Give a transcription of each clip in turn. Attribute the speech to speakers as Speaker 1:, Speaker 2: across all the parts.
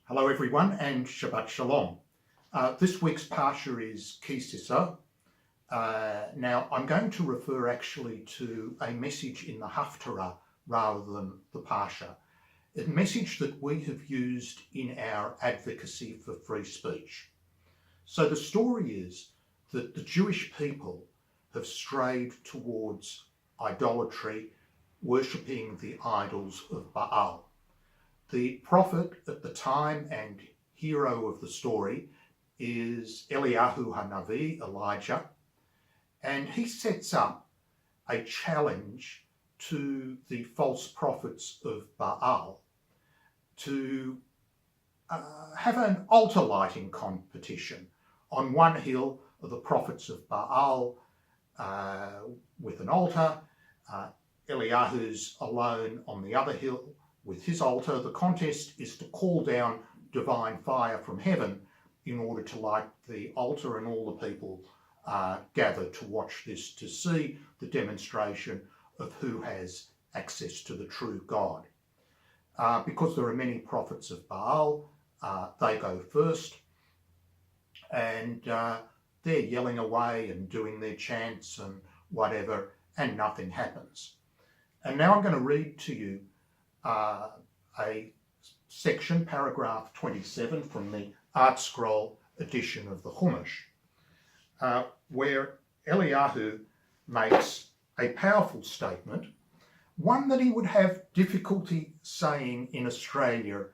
Speaker 1: Hello everyone and Shabbat Shalom. This week's Parsha is Ki Sisa. Now I'm going to refer actually to a message in the Haftarah rather than the Parsha. A message that we have used in our advocacy for free speech. So the story is that the Jewish people have strayed towards idolatry, worshipping the idols of Baal. The prophet at the time and hero of the story is Eliyahu Ha'Navi, Elijah, and he sets up a challenge to the false prophets of Baal to have an altar lighting competition. On one hill are the prophets of Baal with an altar, Eliyahu's alone on the other hill with his altar. The contest is to call down divine fire from heaven in order to light the altar, and all the people gather to watch this, to see the demonstration of who has access to the true God. Because there are many prophets of Baal, they go first, and they're yelling away and doing their chants and whatever, and nothing happens. And now I'm going to read to you a section, paragraph 27 from the Art Scroll edition of the Chumash, where Eliyahu makes a powerful statement, one that he would have difficulty saying in Australia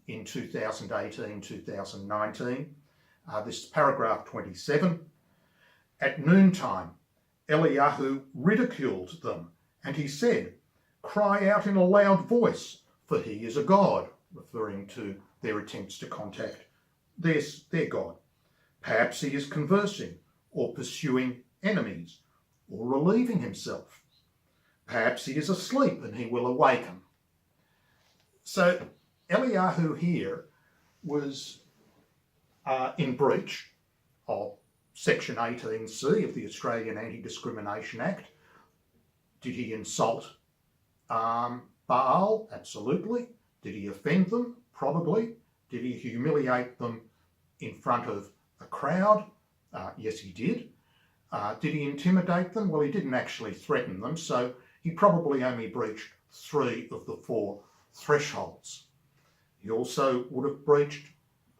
Speaker 1: in 2018-2019. This is paragraph 27. At noontime, Eliyahu ridiculed them, and he said, "Cry out in a loud voice, for he is a god," referring to their attempts to contact their God. "Perhaps he is conversing or pursuing enemies or relieving himself. Perhaps he is asleep and he will awaken." So Eliyahu here was in breach of Section 18C of the Australian Anti-Discrimination Act. Did he insult Baal? Absolutely. Did he offend them? Probably. Did he humiliate them in front of a crowd? Yes, he did. Did he intimidate them? Well, he didn't actually threaten them, so he probably only breached 3 of the 4 thresholds. He also would have breached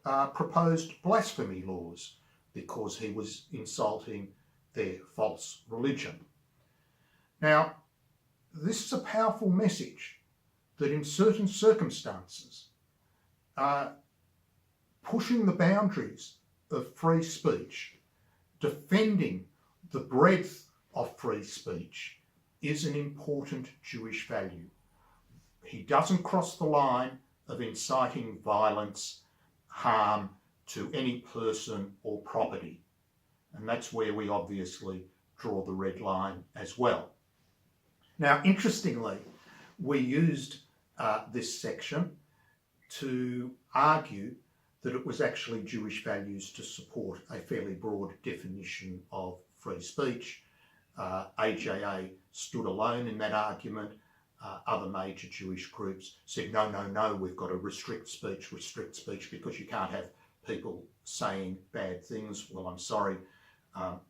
Speaker 1: proposed blasphemy laws because he was insulting their false religion. Now, this is a powerful message that in certain circumstances, pushing the boundaries of free speech, defending the breadth of free speech is an important Jewish value. He doesn't cross the line of inciting violence, harm to any person or property. And that's where we obviously draw the red line as well. Now, interestingly, we used this section to argue that it was actually Jewish values to support a fairly broad definition of free speech. AJA stood alone in that argument. Other major Jewish groups said, no, we've got to restrict speech because you can't have people saying bad things. Well, I'm sorry,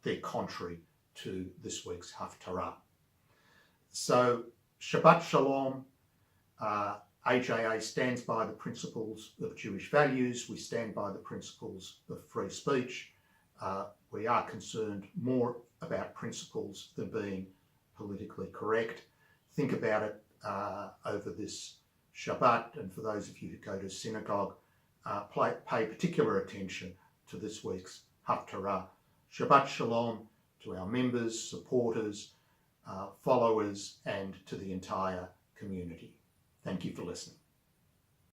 Speaker 1: they're contrary to this week's Haftarah. So, Shabbat Shalom, AJA stands by the principles of Jewish values. We stand by the principles of free speech. We are concerned more about principles than being politically correct. Think about it over this Shabbat, and for those of you who go to synagogue, pay particular attention to this week's Haftarah. Shabbat Shalom to our members, supporters, followers, and to the entire community. Thank you for listening.